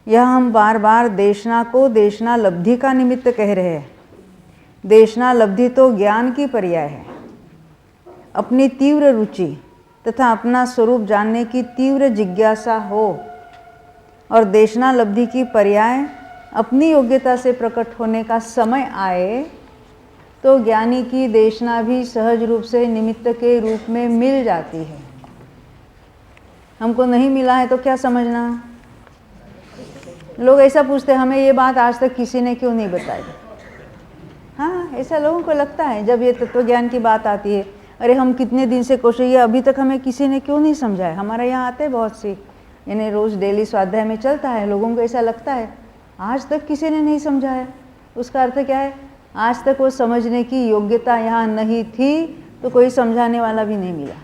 यह हम बार बार देशना को देशना लब्धि का निमित्त कह रहे हैं। देशना लब्धि तो ज्ञान की पर्याय है। अपनी तीव्र रुचि तथा अपना स्वरूप जानने की तीव्र जिज्ञासा हो और देशना लब्धि की पर्याय अपनी योग्यता से प्रकट होने का समय आए तो ज्ञानी की देशना भी सहज रूप से निमित्त के रूप में मिल जाती है। हमको नहीं मिला है तो क्या समझना? लोग ऐसा पूछते हैं, हमें ये बात आज तक किसी ने क्यों नहीं बताई? हाँ, ऐसा लोगों को लगता है जब ये तत्व ज्ञान की बात आती है, अरे हम कितने दिन से कोशिश, ये अभी तक हमें किसी ने क्यों नहीं समझाया। हमारे यहाँ आते हैं बहुत सी, यानी रोज़ डेली स्वाध्याय में चलता है, लोगों को ऐसा लगता है आज तक किसी ने नहीं समझाया। उसका अर्थ क्या है? आज तक वो समझने की योग्यता यहाँ नहीं थी, तो कोई समझाने वाला भी नहीं मिला।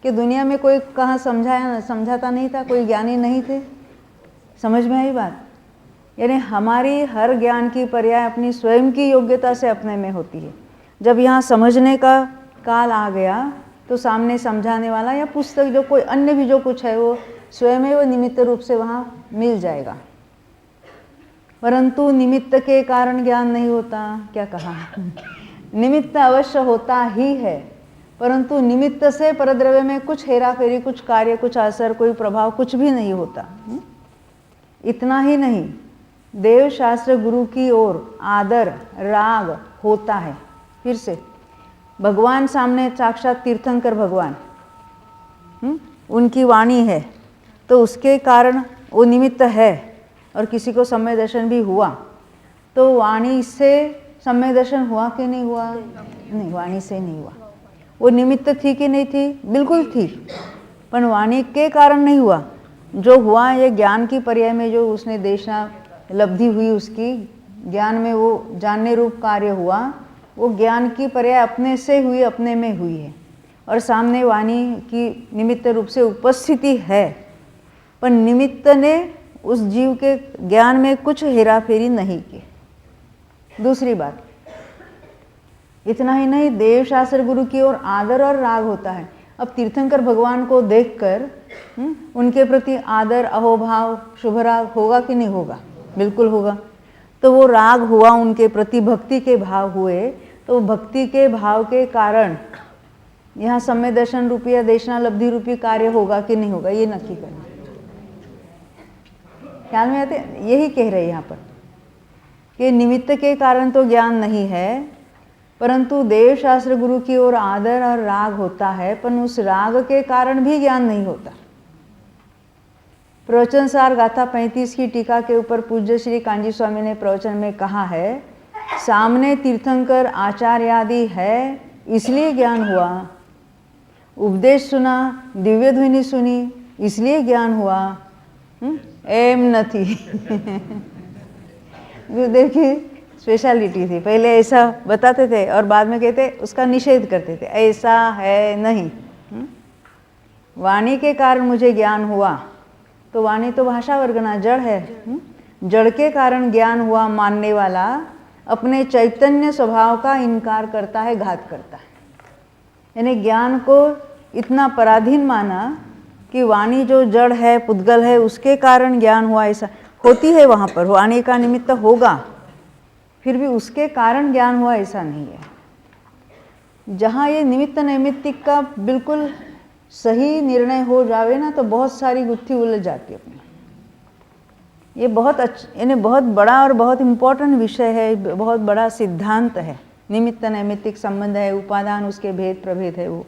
कि दुनिया में कोई कहाँ समझाता नहीं था, कोई ज्ञानी नहीं थे। समझ में आई बात? यानी हमारी हर ज्ञान की पर्याय अपनी स्वयं की योग्यता से अपने में होती है। जब यहाँ समझने का काल आ गया तो सामने समझाने वाला या पुस्तक जो कोई अन्य भी जो कुछ है वो स्वयं ही वो निमित्त रूप से वहाँ मिल जाएगा। परंतु निमित्त के कारण ज्ञान नहीं होता। क्या कहा? निमित्त अवश्य होता ही है, परंतु निमित्त से परद्रव्य में कुछ हेरा फेरी, कुछ कार्य, कुछ असर, कोई प्रभाव कुछ भी नहीं होता। इतना ही नहीं, देव शास्त्र गुरु की ओर आदर राग होता है। फिर से भगवान सामने साक्षात तीर्थंकर भगवान, उनकी वाणी है तो उसके कारण वो निमित्त है और किसी को सम्यक दर्शन भी हुआ तो वाणी से सम्यक दर्शन हुआ कि नहीं हुआ? नहीं, वाणी से नहीं हुआ। वो निमित्त थी कि नहीं थी? बिल्कुल थी, पर वाणी के कारण नहीं हुआ। जो हुआ ये ज्ञान की पर्याय में जो उसने देशना लब्धि हुई, उसकी ज्ञान में वो जानने रूप कार्य हुआ, वो ज्ञान की पर्याय अपने से हुई, अपने में हुई है और सामने वाणी की निमित्त रूप से उपस्थिति है, पर निमित्त ने उस जीव के ज्ञान में कुछ हेरा फेरी नहीं की। दूसरी बात, इतना ही नहीं, देव शास्त्र गुरु की ओर आदर और राग होता है। अब तीर्थंकर भगवान को देखकर उनके प्रति आदर, अहोभाव, शुभ राग होगा कि नहीं होगा? बिल्कुल होगा। तो वो राग हुआ, उनके प्रति भक्ति के भाव हुए, तो भक्ति के भाव के कारण यहाँ सम्यक दर्शन रूपी या देशना लब्धि रूपी कार्य होगा कि नहीं होगा, ये नक्की करना। ख्याल में आते? यही कह रहे हैं यहाँ पर कि निमित्त के कारण तो ज्ञान नहीं है, परंतु देव शास्त्र गुरु की ओर आदर और राग होता है, पर उस राग के कारण भी ज्ञान नहीं होता। प्रवचन सार गाथा 35 की टीका के ऊपर पूज्य श्री कांजी स्वामी ने प्रवचन में कहा है, सामने तीर्थंकर आचार्य आदि है इसलिए ज्ञान हुआ, उपदेश सुना, दिव्य ध्वनि सुनी इसलिए ज्ञान हुआ, एम नहीं। गुरुदेव की स्पेशलिटी थी, पहले ऐसा बताते थे और बाद में कहते उसका निषेध करते थे, ऐसा है नहीं। वाणी के कारण मुझे ज्ञान हुआ, तो वाणी तो भाषा वर्गना जड़ है। जड़ के कारण ज्ञान हुआ मानने वाला अपने चैतन्य स्वभाव का इनकार करता है, घात करता है। यानी ज्ञान को इतना पराधीन माना कि वाणी जो जड़ है, पुद्गल है, उसके कारण ज्ञान हुआ, ऐसा होती है। वहाँ पर वाणी का निमित्त होगा, फिर भी उसके कारण ज्ञान हुआ ऐसा नहीं है। जहाँ ये निमित्त नैमित्तिक का बिल्कुल सही निर्णय हो जावे ना, तो बहुत सारी गुत्थी उलझ जाती है अपनी। ये बहुत अच्छा, यानी बहुत बड़ा और बहुत इम्पोर्टेंट विषय है, बहुत बड़ा सिद्धांत है। निमित्त नैमित्तिक संबंध है, उपादान उसके भेद प्रभेद है, वो